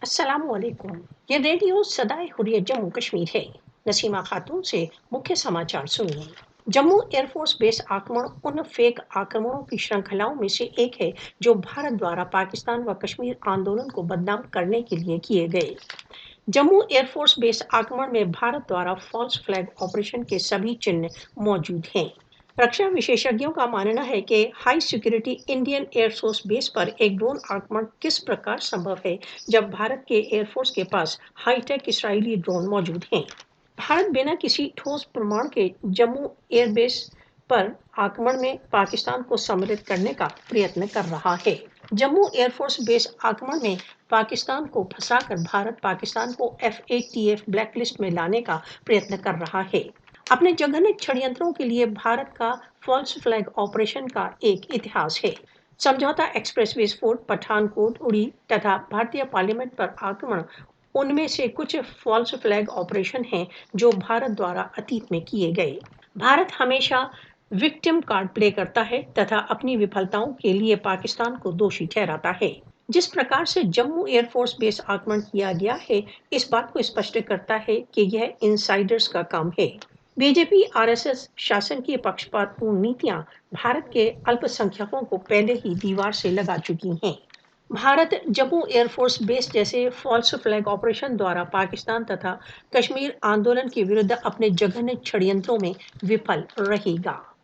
अस्सलामुअलैकुम। ये रेडियो सदाए हुर्रियत जम्मू कश्मीर है। नसीमा खातून से मुख्य समाचार सुनिए। जम्मू एयरफोर्स बेस आक्रमण उन फेक आक्रमणों की श्रृंखलाओं में से एक है जो भारत द्वारा पाकिस्तान व कश्मीर आंदोलन को बदनाम करने के लिए किए गए। जम्मू एयरफोर्स बेस आक्रमण में भारत द्वारा फॉल्स फ्लैग ऑपरेशन के सभी चिन्ह मौजूद हैं। रक्षा विशेषज्ञों का मानना है कि high security Indian air force base पर एक ड्रोन आक्रमण किस प्रकार संभव है जब भारत के एयरफोर्स के पास हाईटेक इसराइली ड्रोन मौजूद हैं। भारत बिना किसी ठोस प्रमाण के जम्मू एयरबेस पर आक्रमण में पाकिस्तान को सम्मिलित करने का प्रयत्न कर रहा है। जम्मू एयरफोर्स बेस आक्रमण में पाकिस्तान को फंसाकर भारत पाकिस्तान को FATF ब्लैकलिस्ट में लाने का प्रयत्न कर रहा है। अपने जघन्य षड्यंत्रों के लिए भारत का फॉल्स फ्लैग ऑपरेशन का एक इतिहास है। समझौता एक्सप्रेस विस्फोट, पठानकोट, उड़ी तथा भारतीय पार्लियामेंट पर आक्रमण उनमें से कुछ फॉल्स फ्लैग ऑपरेशन हैं जो भारत द्वारा अतीत में किए गए। भारत हमेशा विक्टिम कार्ड प्ले करता है तथा अपनी विफलताओं के लिए पाकिस्तान को दोषी ठहराता है। जिस प्रकार से जम्मू एयरफोर्स बेस आक्रमण किया गया है, इस बात को स्पष्ट करता है कि यह इनसाइडर्स का काम है। बीजेपी RSS शासन की पक्षपातपूर्ण नीतियां भारत के अल्पसंख्यकों को पहले ही दीवार से लगा चुकी हैं। भारत जम्मू एयरफोर्स बेस जैसे फॉल्स फ्लैग ऑपरेशन द्वारा पाकिस्तान तथा कश्मीर आंदोलन के विरुद्ध अपने जघन्य षड्यंत्रों में विफल रहेगा।